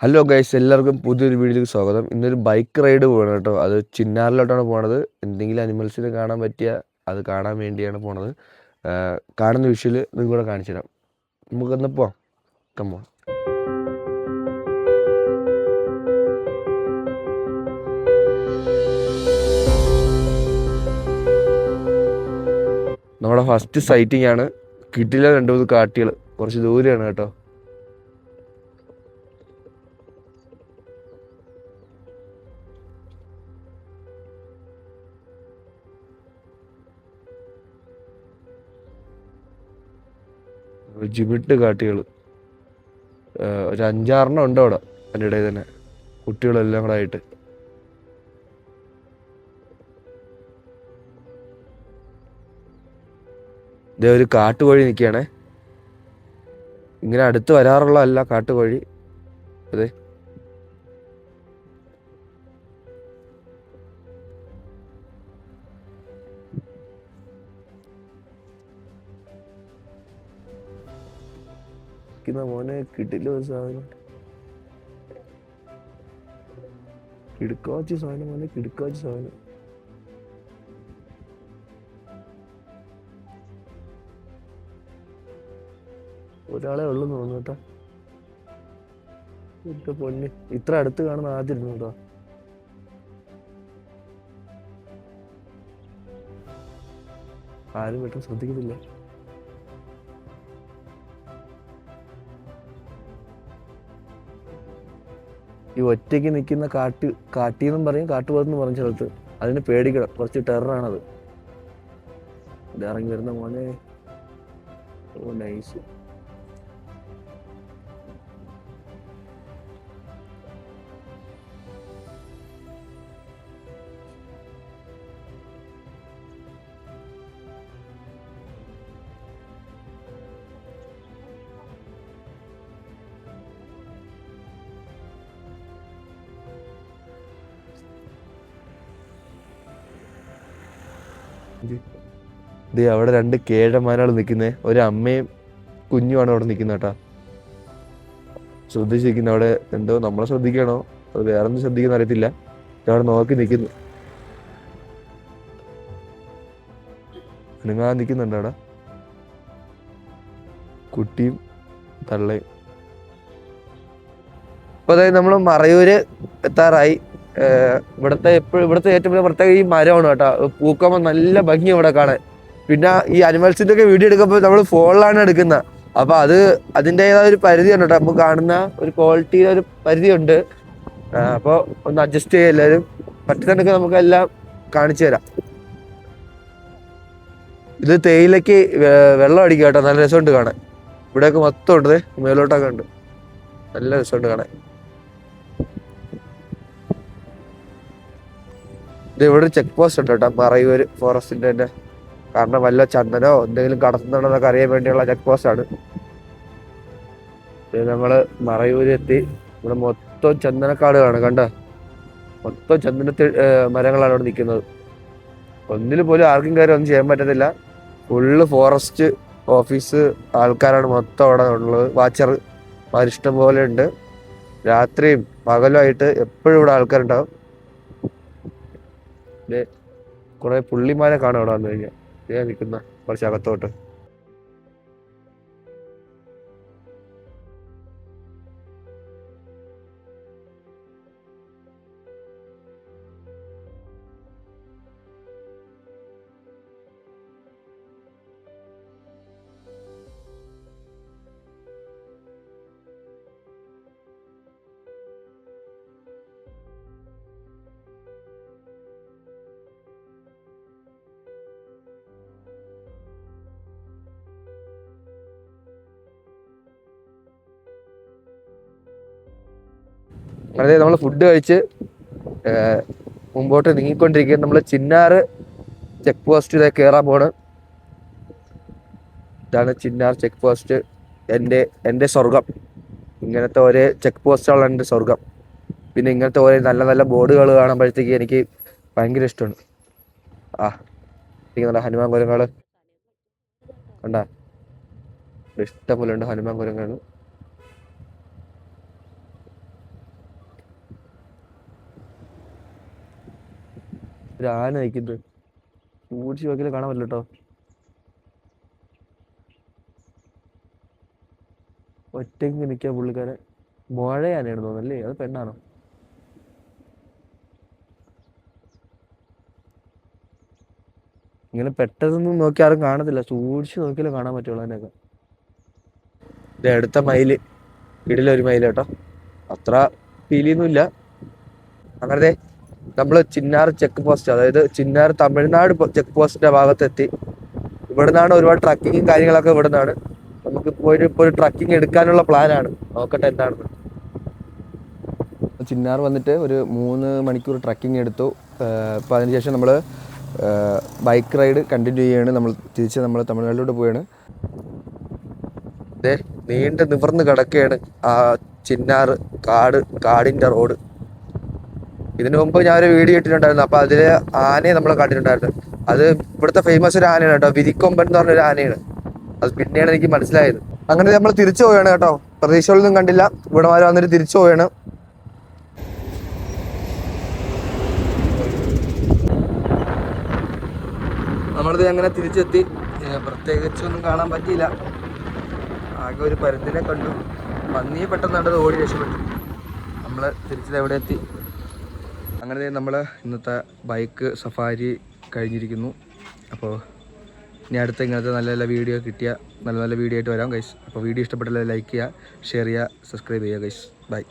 Hello guys, എല്ലാവർക്കും പുതിയൊരു വീഡിയോയിലേക്ക് സ്വാഗതം. ഇന്നൊരു ബൈക്ക് റൈഡ് പോകണം കേട്ടോ. അത് ചിന്നാറിലോട്ടാണ് പോണത്. എന്തെങ്കിലും അനിമൽസിനെ കാണാൻ പറ്റിയ അത് കാണാൻ വേണ്ടിയാണ് പോണത്. കാണുന്ന വിഷ്വല് നിങ്ങൾക്ക് കൂടെ കാണിച്ചു തരാം. നമുക്കൊന്ന് പോവാം. കമ്മോ. നമ്മുടെ ഫസ്റ്റ് സൈറ്റിംഗ് ആണ്. കിട്ടില്ല 2-3 കാട്ടികൾ. കുറച്ച് ദൂരെയാണ് കേട്ടോ. ജിമിട്ട് കാട്ടികൾ ഒരു 5-6 ഉണ്ട് അവിടെ. അതിൻ്റെ ഇടയിൽ തന്നെ കുട്ടികളെല്ലാം കൂടെ ആയിട്ട്. ഇതേ ഒരു കാട്ടുകോഴി നിൽക്കുകയാണേ. ഇങ്ങനെ അടുത്ത് വരാറുള്ളതല്ല കാട്ടുകോഴി. അതെ, മോനെ കിട്ടില്ല ഒരു സാധനം. കിടുക്കാച്ചി സാധനം മോനെ, കിടുക്കാച്ചി സാധനം. ഒരാളെ ഉള്ളു തോന്നുന്നു കേട്ടോ. ഇത്ര പൊന്ന്, ഇത്ര അടുത്ത് കാണുന്ന ആദ്യം കേട്ടോ. ആരും പെട്ടെന്ന് ശ്രദ്ധിക്കുന്നില്ല. ഈ ഒറ്റയ്ക്ക് നിൽക്കുന്ന കാട്ടീന്നും പറയും, കാട്ടുപോതെന്ന് പറഞ്ഞ സ്ഥലത്ത് അതിന് പേടിക്കണം. കുറച്ച് ടെററാണത്. ഇത് ഇറങ്ങി വരുന്ന മോനെ. ഓ നൈസ്. ഇത് അവിടെ 2 കേഴന്മാരാണ് നിൽക്കുന്നത്. ഒരു അമ്മയും കുഞ്ഞുമാണ് അവിടെ നിൽക്കുന്നത് കേട്ടോ. ശ്രദ്ധിച്ചിരിക്കുന്നു. അവിടെ എന്തോ നമ്മളെ ശ്രദ്ധിക്കണോ അത് വേറെ ഒന്നും ശ്രദ്ധിക്കുന്ന അറിയത്തില്ല. അവിടെ നോക്കി നിൽക്കുന്നു. നിങ്ങൾ നിൽക്കുന്നുണ്ട് അവിടെ കുട്ടിയും തള്ളയും. അപ്പൊ അതായത് നമ്മൾ മറയൂര് എത്താറായി. ഇവിടുത്തെ ഏറ്റവും വലിയ പ്രത്യേക ഈ മരമാണ് കേട്ടോ. പൂക്കുമ്പോൾ നല്ല ഭംഗി ഇവിടെ കാണാൻ. പിന്നെ ഈ അനിമൽസിന്റെ ഒക്കെ വീഡിയോ എടുക്കുമ്പോൾ നമ്മൾ ഫോണിലാണ് എടുക്കുന്നത്. അപ്പൊ അതിൻ്റെതായ ഒരു പരിധിയുണ്ട് കേട്ടോ. നമുക്ക് കാണുന്ന ഒരു ക്വാളിറ്റിയുടെ ഒരു പരിധിയുണ്ട്. അപ്പോൾ ഒന്ന് അഡ്ജസ്റ്റ് ചെയ്യുക എല്ലാവരും. പറ്റുന്നതൊക്കെ നമുക്ക് എല്ലാം കാണിച്ചു തരാം. ഇത് തേയിലക്ക് വെള്ളം അടിക്കുക കേട്ടോ. നല്ല രസമുണ്ട് കാണാൻ. ഇവിടെയൊക്കെ മൊത്തം ഉണ്ട്. മേലോട്ടൊക്കെ ഉണ്ട്. നല്ല രസമുണ്ട് കാണാൻ. ഇത് ഇവിടെ ഒരു ചെക്ക് പോസ്റ്റ് ഉണ്ട് കേട്ടോ. മറയൂർ ഫോറസ്റ്റിന്റെ തന്നെ. കാരണം വല്ല ചന്ദനോ എന്തെങ്കിലും കടത്തുന്നുണ്ടെന്നൊക്കെ അറിയാൻ വേണ്ടിയുള്ള ചെക്ക് പോസ്റ്റ് ആണ്. നമ്മള് മറയൂര് എത്തി. ഇവിടെ മൊത്തം ചന്ദനക്കാടുകളാണ്. കണ്ട, മൊത്തം മരങ്ങളാണ് അവിടെ നിൽക്കുന്നത്. ഒന്നിൽ പോലും ആർക്കും കാര്യം ഒന്നും ചെയ്യാൻ പറ്റത്തില്ല. ഫുള്ള് ഫോറസ്റ്റ് ഓഫീസ് ആൾക്കാരാണ് മൊത്തം അവിടെ ഉള്ളത്. വാച്ചർ ഇഷ്ടം പോലെ ഉണ്ട്. രാത്രിയും പകലുമായിട്ട് എപ്പോഴും ഇവിടെ ആൾക്കാരുണ്ടാവും. കുറെ പുള്ളിമാരെ കാണും അവിടെ വന്നു കഴിഞ്ഞാൽ. നിൽക്കുന്ന കുറച്ച് അകത്തോട്ട്. അതായത് നമ്മൾ ഫുഡ് കഴിച്ച് മുമ്പോട്ട് നീങ്ങിക്കൊണ്ടിരിക്കുക. നമ്മൾ ചിന്നാറ് ചെക്ക് പോസ്റ്റ് കയറാൻ പോണ്. ഇതാണ് ചിന്നാർ ചെക്ക് പോസ്റ്റ്. എൻ്റെ സ്വർഗം. ഇങ്ങനത്തെ ഒരേ ചെക്ക് പോസ്റ്റുകളാണ് എൻ്റെ സ്വർഗം. പിന്നെ ഇങ്ങനത്തെ ഒരേ നല്ല നല്ല ബോർഡുകൾ കാണുമ്പോഴത്തേക്ക് എനിക്ക് ഭയങ്കര ഇഷ്ടമാണ്. ഇരിക്കുന്നുണ്ട് ഹനുമാൻ കുരങ്ങുകൾ. കണ്ട, ഇഷ്ടംപോലെ ഉണ്ട് ഹനുമാൻ കുരങ്ങുകൾ. ഒരു ആന നയിക്കുന്നത് സൂക്ഷിച്ച് നോക്കിയാൽ കാണാൻ പറ്റില്ല കേട്ടോ. ഒറ്റയ്ക്ക് നിൽക്കുക പുള്ളിക്കാരൻ. മഴയാനയാണ് തോന്നുന്നല്ലേ, അത് പെണ്ണാണോ? ഇങ്ങനെ പെട്ടെന്നൊന്നും നോക്കി ആരും കാണത്തില്ല, സൂക്ഷിച്ച് നോക്കിയാലേ കാണാൻ പറ്റുള്ളൂ അതിനൊക്കെ. ഇത് അടുത്ത മൈല്, ഇടയിലൊരു മൈല് കേട്ടോ, അത്ര ഫീലിയൊന്നുമില്ല. അങ്ങനത്തെ നമ്മള് ചിന്നാർ ചെക്ക് പോസ്റ്റ്, അതായത് ചിന്നാർ തമിഴ്നാട് ചെക്ക് പോസ്റ്റിന്റെ ഭാഗത്തെത്തി. ഇവിടെ നിന്നാണ് ഒരുപാട് ട്രക്കിങ്ങും കാര്യങ്ങളൊക്കെ ഇവിടെ നിന്നാണ്. നമുക്കിപ്പോൾ ഒരു ട്രക്കിംഗ് എടുക്കാനുള്ള പ്ലാനാണ്, നോക്കട്ടെ എന്താണെന്ന്. ചിന്നാർ വന്നിട്ട് ഒരു 3 മണിക്കൂർ ട്രക്കിംഗ് എടുത്തു. അപ്പോൾ അതിനുശേഷം നമ്മൾ ബൈക്ക് റൈഡ് കണ്ടിന്യൂ ചെയ്യുകയാണ്. നമ്മൾ തമിഴ്നാട്ടിലോട്ട് പോവുകയാണ്. നീണ്ട് നിവർന്ന് കിടക്കുകയാണ് ആ ചിന്നാർ കാടിൻ്റെ റോഡ്. ഇതിനു മുമ്പ് ഞാനൊരു വീഡിയോ ഇട്ടിട്ടുണ്ടായിരുന്നു, അപ്പോൾ അതിൽ ആനയെ നമ്മൾ കണ്ടിട്ടുണ്ടായിരുന്നു. അത് ഇവിടുത്തെ ഫേമസ് ഒരു ആനയാണ് കേട്ടോ, വിരിക്കൊമ്പൻ എന്ന് പറഞ്ഞൊരു ആനയാണ്. അത് പിന്നെയാണ് എനിക്ക് മനസ്സിലായത്. അങ്ങനെ നമ്മൾ തിരിച്ചു പോവുകയാണ് കേട്ടോ, പ്രതീക്ഷകളൊന്നും കണ്ടില്ല. ഇവിടെ വരെ വന്നിട്ട് തിരിച്ചു പോവുകയാണ്. നമ്മളിത് അങ്ങനെ തിരിച്ചെത്തി. പ്രത്യേകിച്ചൊന്നും കാണാൻ പറ്റിയില്ല, ആകെ ഒരു പരുന്തിനെ കണ്ടു. പന്നിയെ പെട്ടെന്ന് കണ്ടത് ഓടി രക്ഷപ്പെട്ടു. നമ്മൾ തിരിച്ചത് എവിടെ എത്തി. അങ്ങനെ നമ്മൾ ഇന്നത്തെ ബൈക്ക് സഫാരി കഴിഞ്ഞിരിക്കുന്നു. അപ്പോൾ ഇനി അടുത്ത ഇങ്ങനത്തെ നല്ല നല്ല വീഡിയോ കിട്ടിയ നല്ല നല്ല വീഡിയോ ആയിട്ട് വരാം ഗൈസ്. അപ്പോൾ വീഡിയോ ഇഷ്ടപ്പെട്ടാൽ ലൈക്ക് ചെയ്യുക, ഷെയർ ചെയ്യുക, സബ്സ്ക്രൈബ് ചെയ്യുക ഗൈസ്. ബൈ.